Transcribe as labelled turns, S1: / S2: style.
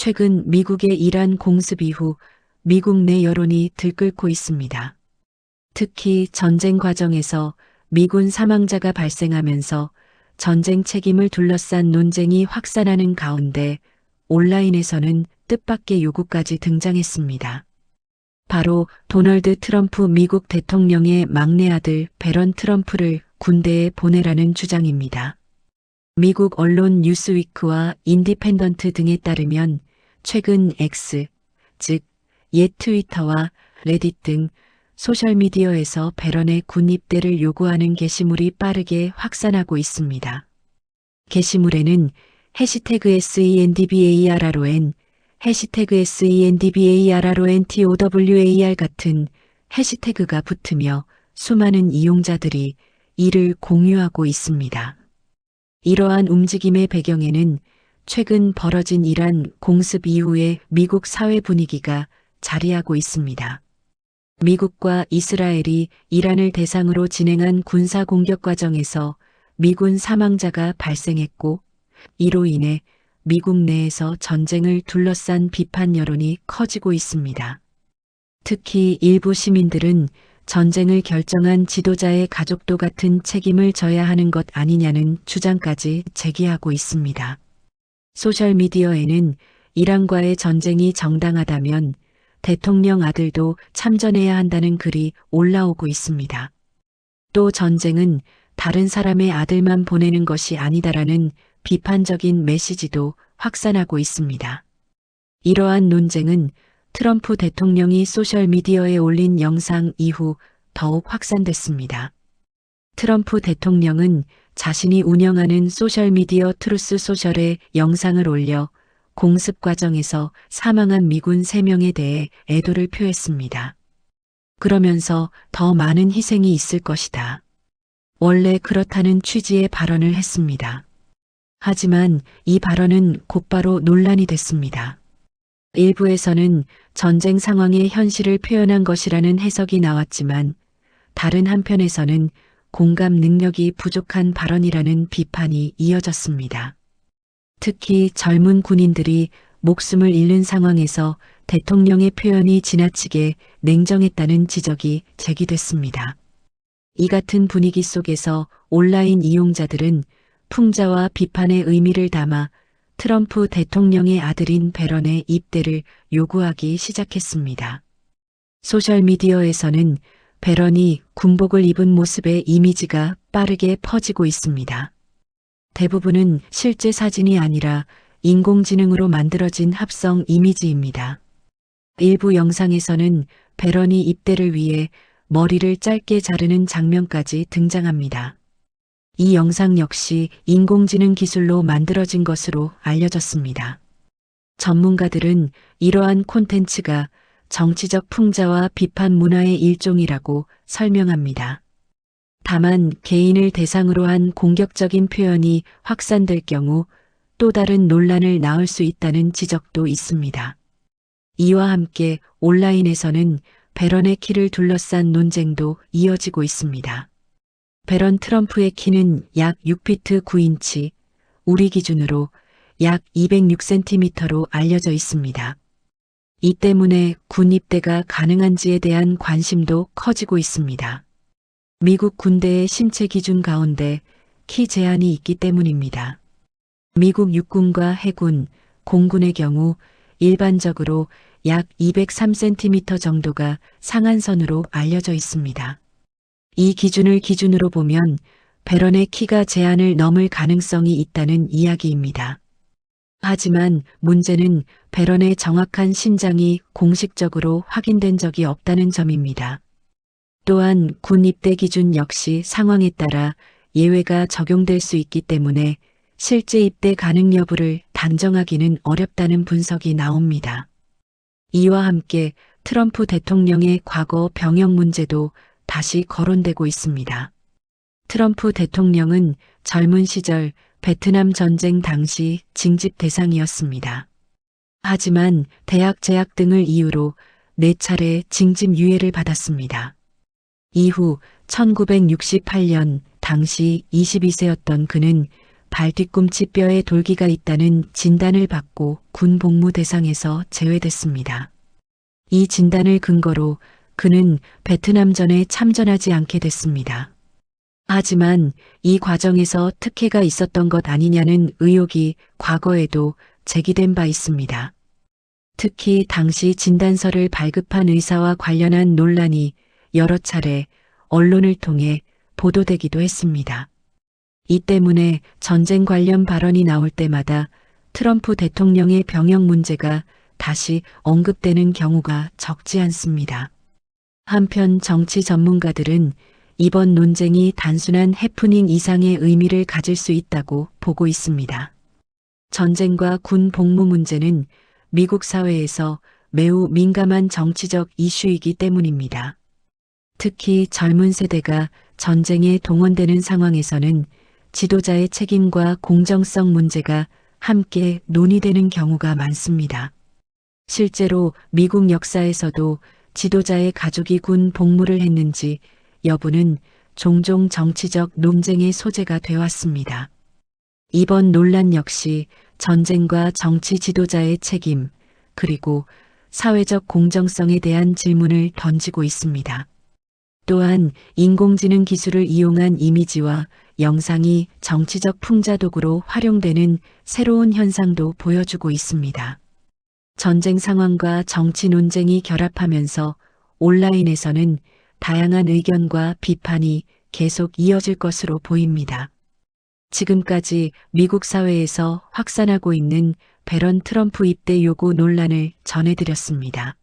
S1: 최근 미국의 이란 공습 이후 미국 내 여론이 들끓고 있습니다. 특히 전쟁 과정에서 미군 사망자가 발생하면서 전쟁 책임을 둘러싼 논쟁이 확산하는 가운데 온라인에서는 뜻밖의 요구까지 등장했습니다. 바로 도널드 트럼프 미국 대통령의 막내 아들 베런 트럼프를 군대에 보내라는 주장입니다. 미국 언론 뉴스위크와 인디펜던트 등에 따르면 최근 X, 즉 옛 트위터와 레딧 등 소셜미디어에서 베런의 군 입대를 요구하는 게시물이 빠르게 확산하고 있습니다. 게시물에는 해시태그 SENDBARRON, 해시태그 SENDBARRONTOWAR 같은 해시태그가 붙으며 수많은 이용자들이 이를 공유하고 있습니다. 이러한 움직임의 배경에는 최근 벌어진 이란 공습 이후의 미국 사회 분위기가 자리하고 있습니다. 미국과 이스라엘이 이란을 대상으로 진행한 군사 공격 과정에서 미군 사망자가 발생했고, 이로 인해 미국 내에서 전쟁을 둘러싼 비판 여론이 커지고 있습니다. 특히 일부 시민들은 전쟁을 결정한 지도자의 가족도 같은 책임을 져야 하는 것 아니냐는 주장까지 제기하고 있습니다. 소셜미디어에는 이란과의 전쟁이 정당하다면 대통령 아들도 참전해야 한다는 글이 올라오고 있습니다. 또 전쟁은 다른 사람의 아들만 보내는 것이 아니다라는 비판적인 메시지도 확산하고 있습니다. 이러한 논쟁은 트럼프 대통령이 소셜미디어에 올린 영상 이후 더욱 확산됐습니다. 트럼프 대통령은 자신이 운영하는 소셜미디어 트루스 소셜에 영상을 올려 공습 과정에서 사망한 미군 3명에 대해 애도를 표했습니다. 그러면서 더 많은 희생이 있을 것이다. 원래 그렇다는 취지의 발언을 했습니다. 하지만 이 발언은 곧바로 논란이 됐습니다. 일부에서는 전쟁 상황의 현실을 표현한 것이라는 해석이 나왔지만 다른 한편에서는 공감 능력이 부족한 발언이라는 비판이 이어졌습니다. 특히 젊은 군인들이 목숨을 잃는 상황에서 대통령의 표현이 지나치게 냉정했다는 지적이 제기됐습니다. 이 같은 분위기 속에서 온라인 이용자들은 풍자와 비판의 의미를 담아 트럼프 대통령의 아들인 베런의 입대를 요구하기 시작했습니다. 소셜미디어에서는 베런이 군복을 입은 모습의 이미지가 빠르게 퍼지고 있습니다. 대부분은 실제 사진이 아니라 인공지능으로 만들어진 합성 이미지입니다. 일부 영상에서는 베런이 입대를 위해 머리를 짧게 자르는 장면까지 등장합니다. 이 영상 역시 인공지능 기술로 만들어진 것으로 알려졌습니다. 전문가들은 이러한 콘텐츠가 정치적 풍자와 비판 문화의 일종이라고 설명합니다. 다만 개인을 대상으로 한 공격적인 표현이 확산될 경우 또 다른 논란을 낳을 수 있다는 지적도 있습니다. 이와 함께 온라인에서는 베런의 키를 둘러싼 논쟁도 이어지고 있습니다. 베런 트럼프의 키는 약 6피트 9인치, 우리 기준으로 약 206cm로 알려져 있습니다. 이 때문에 군 입대가 가능한지에 대한 관심도 커지고 있습니다. 미국 군대의 신체 기준 가운데 키 제한이 있기 때문입니다. 미국 육군과 해군, 공군의 경우 일반적으로 약 203cm 정도가 상한선으로 알려져 있습니다. 이 기준을 기준으로 보면 베런의 키가 제한을 넘을 가능성이 있다는 이야기입니다. 하지만 문제는 베런의 정확한 신장이 공식적으로 확인된 적이 없다는 점입니다. 또한 군 입대 기준 역시 상황에 따라 예외가 적용될 수 있기 때문에 실제 입대 가능 여부를 단정하기는 어렵다는 분석이 나옵니다. 이와 함께 트럼프 대통령의 과거 병역 문제도 다시 거론되고 있습니다. 트럼프 대통령은 젊은 시절 베트남 전쟁 당시 징집 대상이었습니다. 하지만 대학 재학 등을 이유로 4차례 징집 유예를 받았습니다. 이후 1968년 당시 22세였던 그는 발 뒤꿈치 뼈에 돌기가 있다는 진단을 받고 군 복무 대상에서 제외됐습니다. 이 진단을 근거로 그는 베트남전에 참전하지 않게 됐습니다. 하지만 이 과정에서 특혜가 있었던 것 아니냐는 의혹이 과거에도 제기된 바 있습니다. 특히 당시 진단서를 발급한 의사와 관련한 논란이 여러 차례 언론을 통해 보도되기도 했습니다. 이 때문에 전쟁 관련 발언이 나올 때마다 트럼프 대통령의 병역 문제가 다시 언급되는 경우가 적지 않습니다. 한편 정치 전문가들은 이번 논쟁이 단순한 해프닝 이상의 의미를 가질 수 있다고 보고 있습니다. 전쟁과 군 복무 문제는 미국 사회에서 매우 민감한 정치적 이슈이기 때문입니다. 특히 젊은 세대가 전쟁에 동원되는 상황에서는 지도자의 책임과 공정성 문제가 함께 논의되는 경우가 많습니다. 실제로 미국 역사에서도 지도자의 가족이 군 복무를 했는지 여부는 종종 정치적 논쟁의 소재가 되었습니다. 이번 논란 역시 전쟁과 정치 지도자의 책임, 그리고 사회적 공정성에 대한 질문을 던지고 있습니다. 또한 인공지능 기술을 이용한 이미지와 영상이 정치적 풍자독으로 활용되는 새로운 현상도 보여주고 있습니다. 전쟁 상황과 정치 논쟁이 결합하면서 온라인에서는 다양한 의견과 비판이 계속 이어질 것으로 보입니다. 지금까지 미국 사회에서 확산하고 있는 배런 트럼프 입대 요구 논란을 전해드렸습니다.